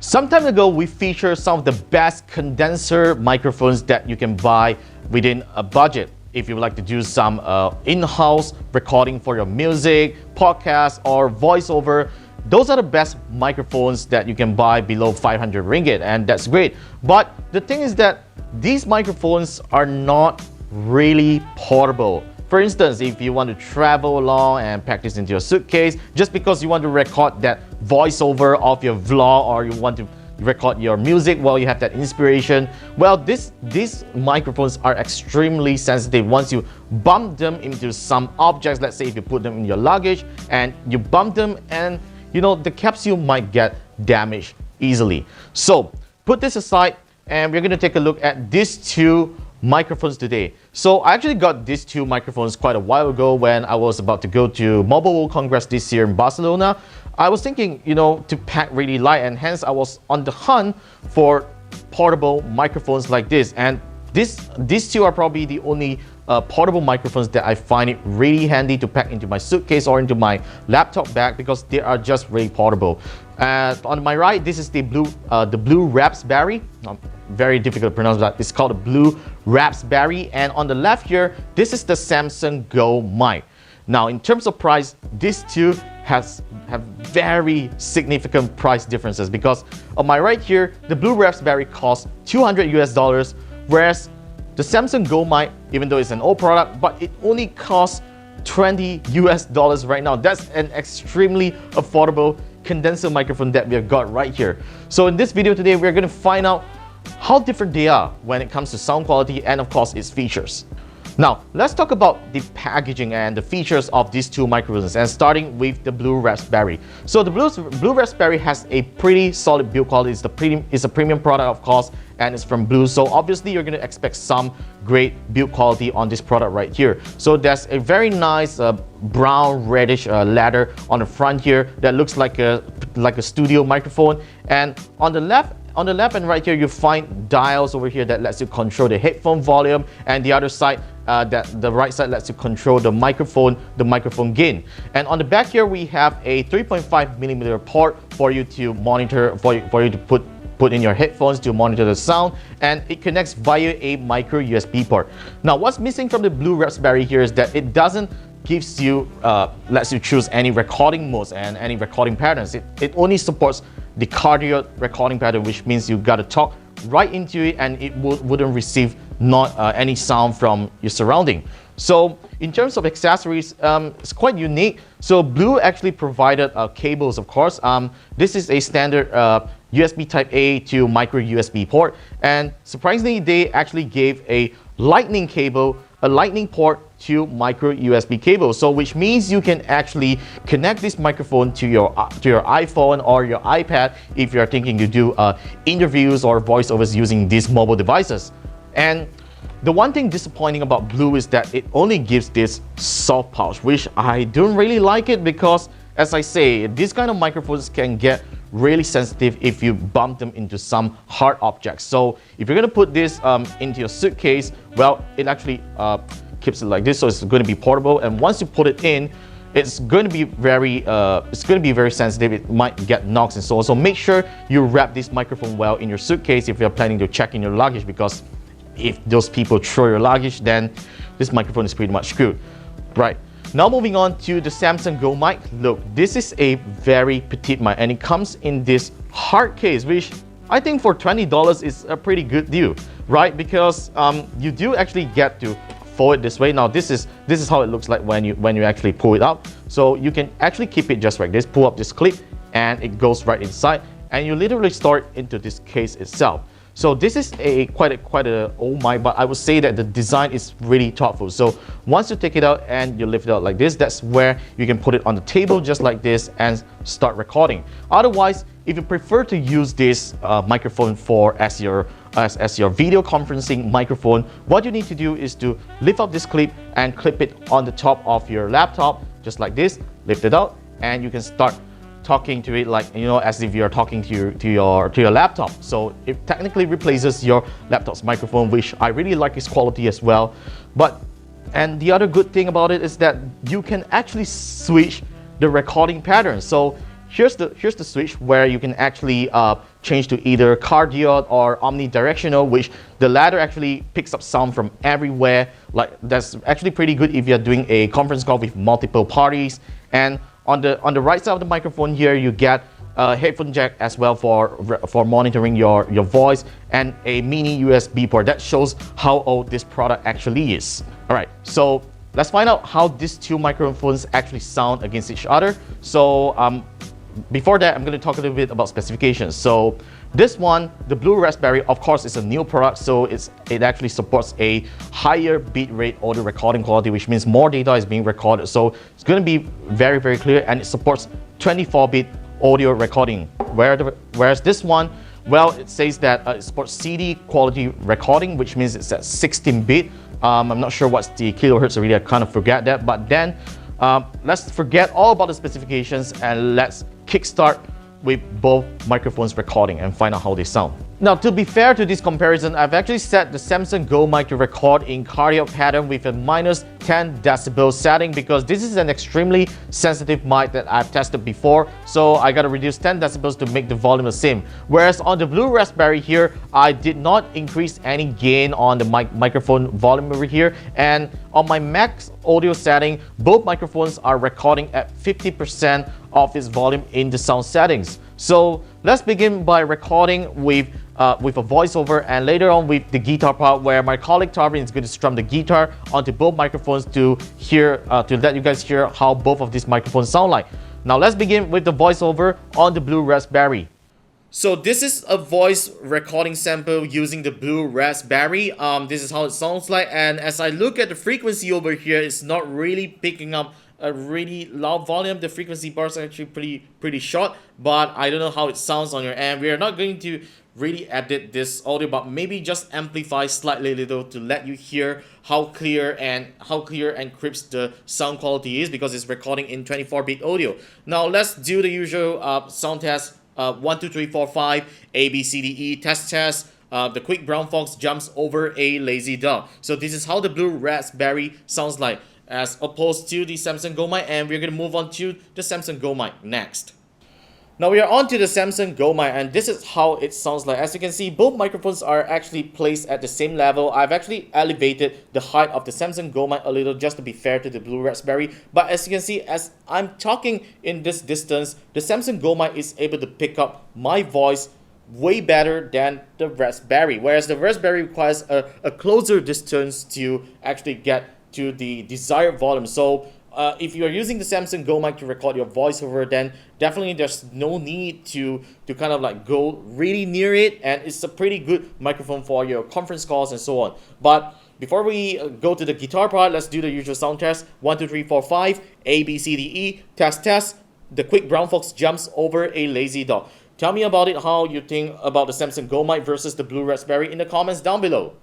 Some time ago, we featured some of the best condenser microphones that you can buy within a budget. If you would like to do some in-house recording for your music, podcast, or voiceover, those are the best microphones that you can buy below 500 ringgit, and that's great. But the thing is that these microphones are not really portable. For instance, if you want to travel along and pack this into your suitcase, just because you want to record that voiceover of your vlog, or you want to record your music while you have that inspiration, well, these microphones are extremely sensitive. Once you bump them into some objects, let's say if you put them in your luggage and you bump them, and the capsule might get damaged easily. So put this aside, and we're going to take a look at these two microphones today. So I actually got these two microphones quite a while ago when I was about to go to Mobile World Congress this year in Barcelona. I was thinking, to pack really light, and hence I was on the hunt for portable microphones like this. And these two are probably the only portable microphones that I find it really handy to pack into my suitcase or into my laptop bag, because they are just really portable. On my right, this is the blue Raspberry. Very difficult to pronounce, but it's called the blue Raspberry. And on the left here, this is the Samson Go Mic. Now, in terms of price, these two have very significant price differences, because on my right here, the blue Raspberry costs $200 whereas the Samson Go Mic, even though it's an old product, but it only costs $20 right now. That's an extremely affordable condenser microphone that we have got right here. So in this video today, we're going to find out how different they are when it comes to sound quality and of course its features. Now, let's talk about the packaging and the features of these two microphones, and starting with the blue Raspberry. So the blue Raspberry has a pretty solid build quality. It's a premium product, of course, and it's from Blue. So obviously you're going to expect some great build quality on this product right here. So there's a very nice brown reddish ladder on the front here that looks like a studio microphone, and on the left and right here, you find dials over here that lets you control the headphone volume, and the other side, the right side, lets you control the microphone gain. And on the back here, we have a 3.5mm port for you to monitor, for you to put in your headphones to monitor the sound, and it connects via a micro USB port. Now, what's missing from the blue Raspberry here is that it doesn't lets you choose any recording modes and any recording patterns. It only supports the cardio recording pattern, which means you got to talk right into it, and it wouldn't receive any sound from your surrounding. So in terms of accessories, it's quite unique. So Blue actually provided cables, of course. This is a standard USB Type A to micro USB port, and surprisingly, they actually gave a lightning port to micro USB cable. So which means you can actually connect this microphone to your iPhone or your iPad if you're thinking to do interviews or voiceovers using these mobile devices. And the one thing disappointing about Blue is that it only gives this soft pouch, which I don't really like it, because as I say, these kind of microphones can get really sensitive if you bump them into some hard objects. So if you're going to put this into your suitcase, well, it actually keeps it like this, so it's going to be portable. And once you put it in, it's going to be very sensitive. It might get knocks and so on. So make sure you wrap this microphone well in your suitcase if you're planning to check in your luggage, because if those people throw your luggage, then this microphone is pretty much screwed. Right. Now moving on to the Samson Go Mic. Look, this is a very petite mic, and it comes in this hard case, which I think for $20 is a pretty good deal, right? Because you do actually get to fold it this way. Now this is how it looks like when you actually pull it out. So you can actually keep it just like this, pull up this clip, and it goes right inside, and you literally store it into this case itself. So this is quite a old mic, but I would say that the design is really thoughtful. So once you take it out and you lift it out like this, that's where you can put it on the table just like this and start recording. Otherwise, if you prefer to use this microphone as your video conferencing microphone, what you need to do is to lift up this clip and clip it on the top of your laptop just like this. Lift it out, and you can start talking to it like, as if you're talking to your laptop. So it technically replaces your laptop's microphone, which I really like its quality as well. And the other good thing about it is that you can actually switch the recording pattern. So here's the switch where you can actually change to either cardioid or omnidirectional, which the latter actually picks up sound from everywhere. Like that's actually pretty good if you're doing a conference call with multiple parties. And on the right side of the microphone here, you get a headphone jack as well for monitoring your voice, and a mini USB port. That shows how old this product actually is. All right, so let's find out how these two microphones actually sound against each other. So before that, I'm going to talk a little bit about specifications. So this one, the Blue Raspberry, of course, is a new product, so it actually supports a higher bitrate audio recording quality, which means more data is being recorded. So it's going to be very, very clear, and it supports 24-bit audio recording. Whereas this one, well, it says that it supports CD quality recording, which means it's at 16-bit. I'm not sure what's the kilohertz already, I kind of forget that. But then let's forget all about the specifications and let's kickstart with both microphones recording and find out how they sound. Now, to be fair to this comparison, I've actually set the Samson Go Mic to record in cardiac pattern with a minus 10 decibel setting, because this is an extremely sensitive mic that I've tested before, so I gotta reduce 10 decibels to make the volume the same. Whereas on the Blue Raspberry here, I did not increase any gain on the microphone volume over here, and on my max audio setting, both microphones are recording at 50% of its volume in the sound settings. So let's begin by recording with a voiceover, and later on with the guitar part, where my colleague Tarvin is going to strum the guitar onto both microphones to let you guys hear how both of these microphones sound like. Now let's begin with the voiceover on the Blue Raspberry. So this is a voice recording sample using the Blue Raspberry. This is how it sounds like, and as I look at the frequency over here, it's not really picking up a really loud volume. The frequency bars are actually pretty short, but I don't know how it sounds on your end. We are not going to really edit this audio, but maybe just amplify slightly little to let you hear how clear and crisp the sound quality is, because it's recording in 24-bit audio. Now let's do the usual sound test. 1 2 3 4 5 A B C D E test. The quick brown fox jumps over a lazy dog. So this is how the Blue Raspberry sounds like, as opposed to the Samson Go Mic, and we're going to move on to the Samson Go Mic next. Now we are on to the Samson Go Mic, and this is how it sounds like. As you can see, both microphones are actually placed at the same level. I've actually elevated the height of the Samson Go Mic a little just to be fair to the Blue Raspberry. But as you can see, as I'm talking in this distance, the Samson Go Mic is able to pick up my voice way better than the Raspberry. Whereas the Raspberry requires a closer distance to actually get to the desired volume. So if you are using the Samson Go Mic to record your voiceover, then definitely there's no need to kind of like go really near it, and it's a pretty good microphone for your conference calls and so on. But before we go to the guitar part, let's do the usual sound test. 1 2 3 4 5 A B C D E test. The quick brown fox jumps over a lazy dog. Tell me about it, how you think about the Samson Go Mic versus the Blue Raspberry in the comments down below.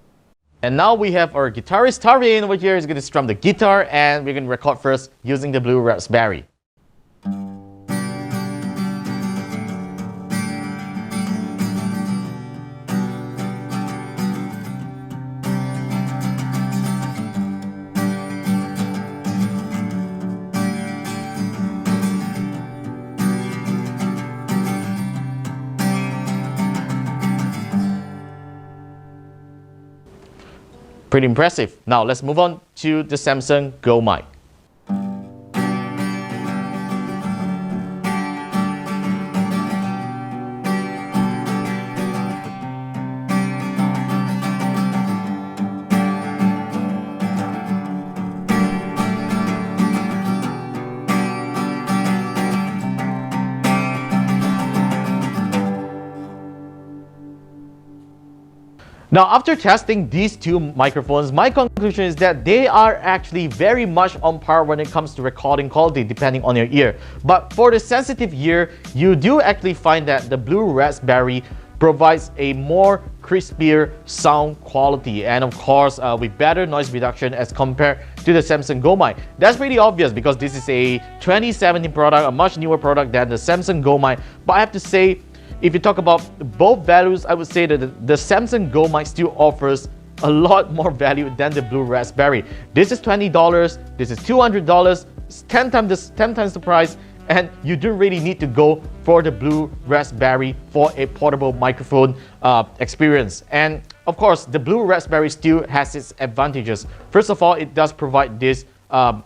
And now we have our guitarist Tarvin over here. He's going to strum the guitar, and we're going to record first using the Blue Raspberry. Pretty impressive. Now let's move on to the Samson Go Mic. Now, after testing these two microphones, my conclusion is that they are actually very much on par when it comes to recording quality, depending on your ear. But for the sensitive ear, you do actually find that the Blue Raspberry provides a more crispier sound quality, and of course with better noise reduction as compared to the Samson Go Mic. That's pretty obvious because this is a 2017 product, a much newer product than the Samson Go Mic. But I have to say, if you talk about both values, I would say that the Samson Go Mic still offers a lot more value than the Blue Raspberry. This is $20, this is $200, it's 10 times the price, and you don't really need to go for the blue raspberry for a portable microphone experience. And of course, the blue raspberry still has its advantages. First of all, it does provide this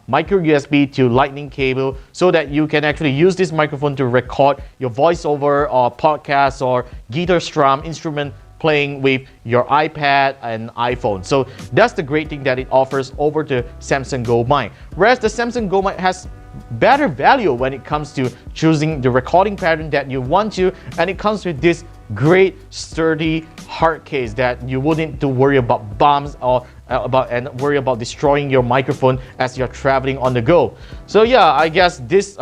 micro USB to lightning cable so that you can actually use this microphone to record your voiceover or podcast or guitar strum instrument playing with your iPad and iPhone. So that's the great thing that it offers over the Samson Go Mic. Whereas the Samson Go Mic has better value when it comes to choosing the recording pattern that you want to, and it comes with this great sturdy hard case that you wouldn't need to worry about bumps or worry about destroying your microphone as you're traveling on the go. So yeah, I guess these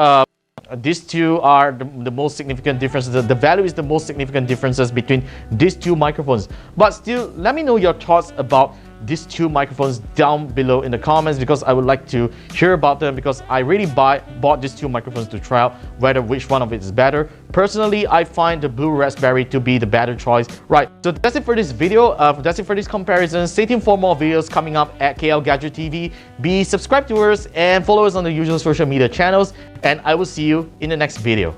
two are the most significant differences. The value is the most significant differences between these two microphones. But still, let me know your thoughts about these two microphones down below in the comments, because I would like to hear about them, because I really bought these two microphones to try out which one of it is better. Personally, I find the blue raspberry to be the better choice. Right, so that's it for this video. That's it for this comparison. Stay tuned for more videos coming up at KLGadgetTV. Be subscribed to us and follow us on the usual social media channels, and I will see you in the next video.